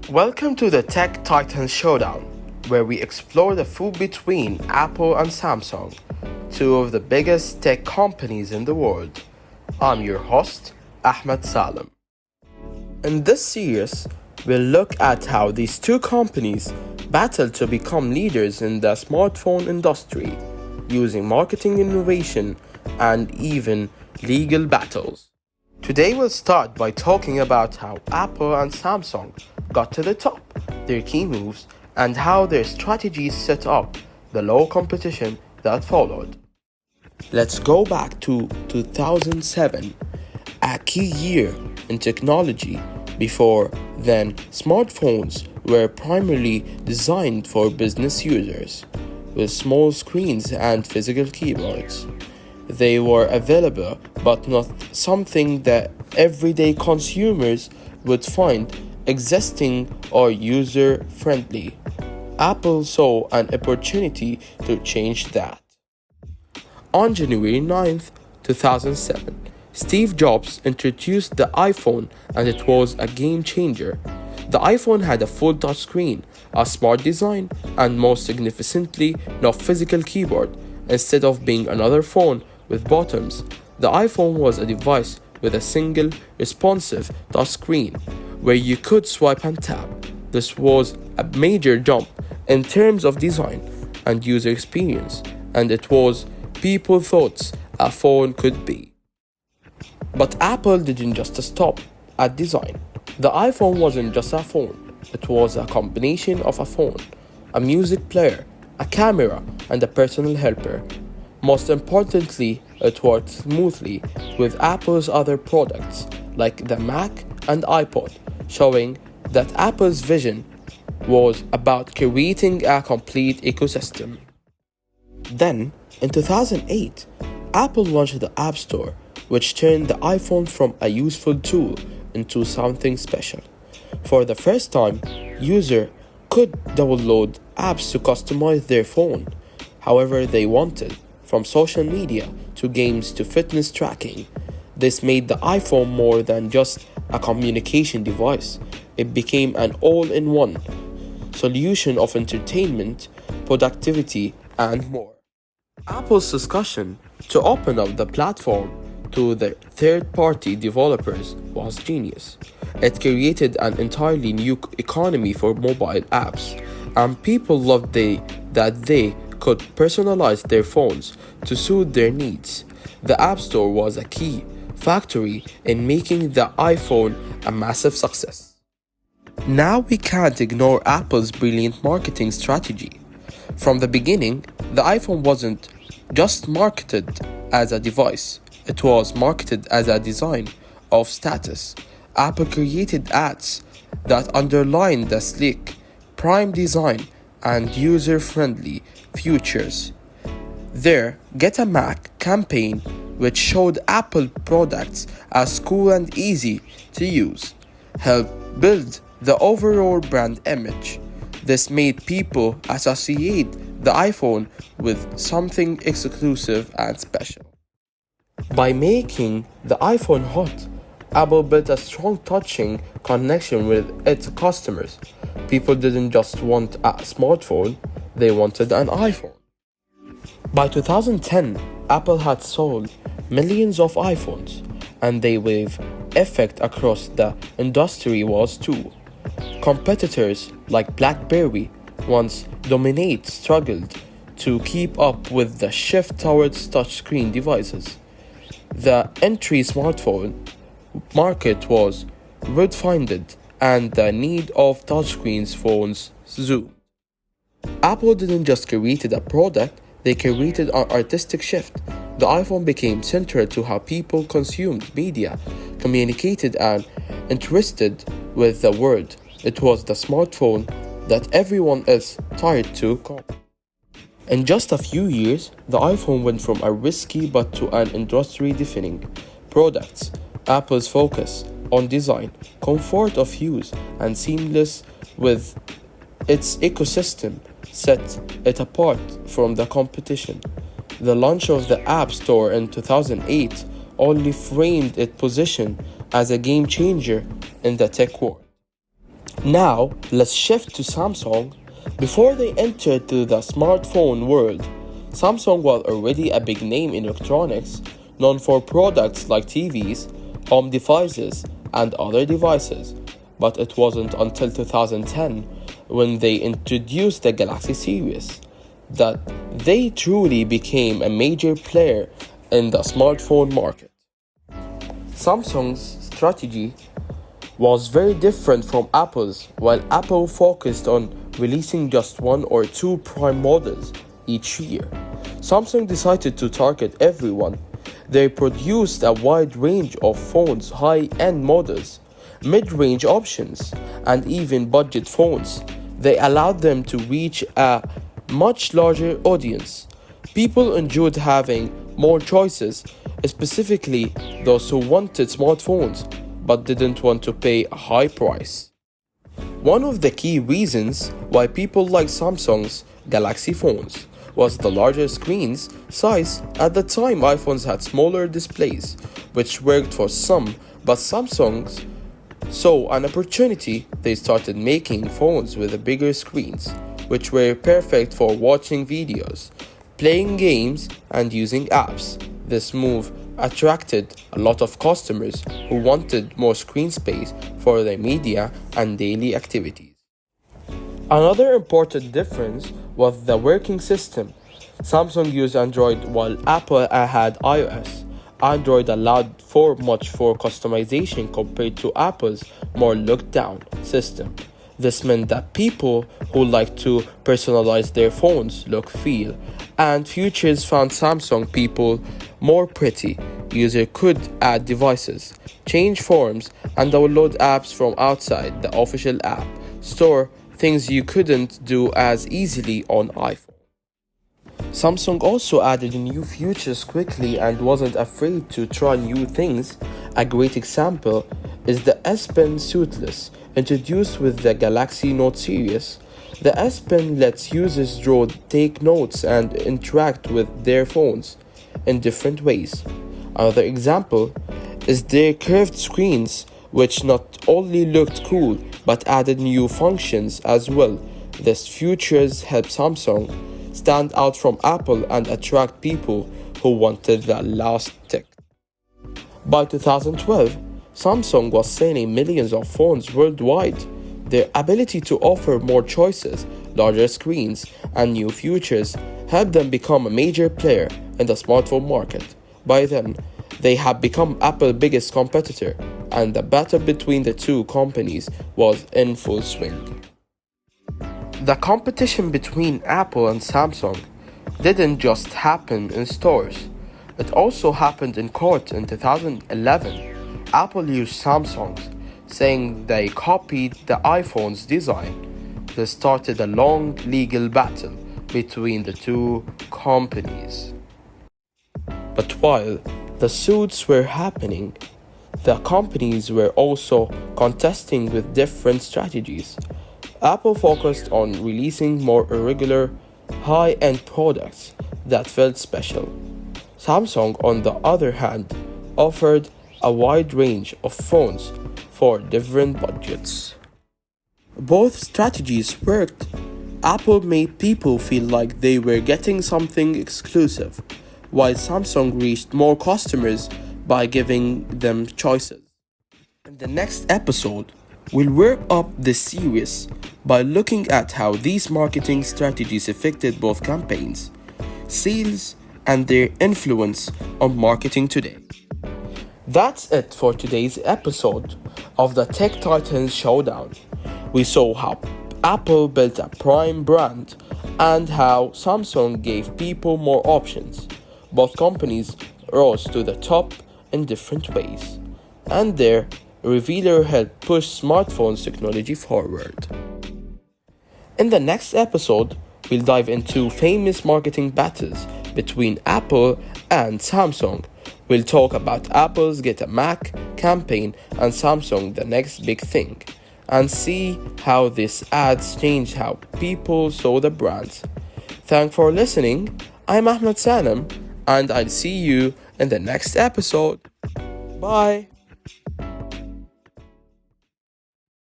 Welcome to the Tech Titans Showdown, where we explore the food between Apple and Samsung, two of the biggest tech companies in the world. I'm your host, Ahmed Salem. In this series, we'll look at how these two companies battle to become leaders in the smartphone industry, using marketing innovation and even legal battles. Today we'll start by talking about how Apple and Samsung got to the top, their key moves, and how their strategies set up the low competition that followed. Let's go back to 2007, a key year in technology. Before then, smartphones were primarily designed for business users, with small screens and physical keyboards. They were available, but not something that everyday consumers would find existing or user friendly. Apple saw an opportunity to change that. On January 9th, 2007, Steve Jobs introduced the iPhone, and it was a game changer. The iPhone had a full touchscreen, a smart design, and most significantly, no physical keyboard. Instead of being another phone with buttons, the iPhone was a device with a single, responsive touchscreen where you could swipe and tap. This was a major jump in terms of design and user experience, and it was people thought a phone could be. But Apple didn't just stop at design. The iPhone wasn't just a phone, it was a combination of a phone, a music player, a camera, and a personal helper. Most importantly, it worked smoothly with Apple's other products like the Mac and iPod, showing that Apple's vision was about creating a complete ecosystem. Then, in 2008, Apple launched the App Store, which turned the iPhone from a useful tool into something special. For the first time, users could download apps to customize their phone however they wanted, from social media to games to fitness tracking. This made the iPhone more than just a communication device. It became an all-in-one solution of entertainment, productivity, and more. Apple's discussion to open up the platform to the third-party developers was genius. It created an entirely new economy for mobile apps, and people loved that they could personalize their phones to suit their needs. The App Store was a key factor in making the iPhone a massive success. Now we can't ignore Apple's brilliant marketing strategy. From the beginning, the iPhone wasn't just marketed as a device, it was marketed as a design of status. Apple created ads that underlined the sleek, prime design and user-friendly features. Their Get a Mac campaign, which showed Apple products as cool and easy to use, helped build the overall brand image. This made people associate the iPhone with something exclusive and special. By making the iPhone hot, Apple built a strong touching connection with its customers. People didn't just want a smartphone, they wanted an iPhone. By 2010, Apple had sold millions of iPhones, and the wave effect across the industry was too. Competitors like BlackBerry, once dominant, struggled to keep up with the shift towards touchscreen devices. The entry smartphone market was redefined, and the need of touchscreen phones zoomed. Apple didn't just create a product, they created an artistic shift. The iPhone became central to how people consumed media, communicated, and interacted with the world. It was the smartphone that everyone else tried to copy. In just a few years, the iPhone went from a risky but to an industry-defining product. Apple's focus on design, comfort of use, and seamless with its ecosystem set it apart from the competition. The launch of the App Store in 2008 only framed its position as a game changer in the tech world. Now, let's shift to Samsung. Before they entered to the smartphone world, Samsung was already a big name in electronics, known for products like TVs, home devices, and other devices. But it wasn't until 2010, when they introduced the Galaxy series, that they truly became a major player in the smartphone market. Samsung's strategy was very different from Apple's. While Apple focused on releasing just one or two prime models each year, Samsung decided to target everyone. They produced a wide range of phones, high-end models, mid-range options, and even budget phones. They allowed them to reach a much larger audience. People enjoyed having more choices, specifically those who wanted smartphones but didn't want to pay a high price. One of the key reasons why people like Samsung's Galaxy phones was the larger screens size. At the time, iPhones had smaller displays, which worked for some, but Samsung's saw an opportunity. They started making phones with bigger screens, which were perfect for watching videos, playing games, and using apps. This move attracted a lot of customers who wanted more screen space for their media and daily activities. Another important difference was the working system. Samsung used Android while Apple had iOS. Android allowed for much for customization compared to Apple's more looked down system. This meant that people who like to personalize their phones look, feel, and features found Samsung people more pretty. User could add devices, change forms, and download apps from outside the official app store, things you couldn't do as easily on iPhone. Samsung also added new features quickly and wasn't afraid to try new things. A great example is the S Pen Suitless, introduced with the Galaxy Note series. The S Pen lets users draw, take notes, and interact with their phones in different ways. Another example is their curved screens, which not only looked cool but added new functions as well. These features help Samsung stand out from Apple and attract people who wanted the last tech. By 2012, Samsung was selling millions of phones worldwide. Their ability to offer more choices, larger screens, and new features helped them become a major player in the smartphone market. By then, they had become Apple's biggest competitor, and the battle between the two companies was in full swing. The competition between Apple and Samsung didn't just happen in stores. It also happened in court in 2011. Apple used Samsung's, saying they copied the iPhone's design. This started a long legal battle between the two companies. But while the suits were happening, the companies were also contesting with different strategies. Apple focused on releasing more irregular, high-end products that felt special. Samsung, on the other hand, offered a wide range of phones for different budgets. Both strategies worked. Apple made people feel like they were getting something exclusive, while Samsung reached more customers by giving them choices. In the next episode, we'll wrap up this series by looking at how these marketing strategies affected both campaigns, sales, and their influence on marketing today. That's it for today's episode of the Tech Titans Showdown. We saw how Apple built a prime brand and how Samsung gave people more options. Both companies rose to the top in different ways, and their revealer helped push smartphones technology forward. In the next episode, we'll dive into famous marketing battles between Apple and Samsung. We'll talk about Apple's Get a Mac campaign and Samsung The Next Big Thing, and see how these ads changed how people saw the brands. Thanks for listening. I'm Ahmed Sanem, and I'll see you in the next episode. Bye.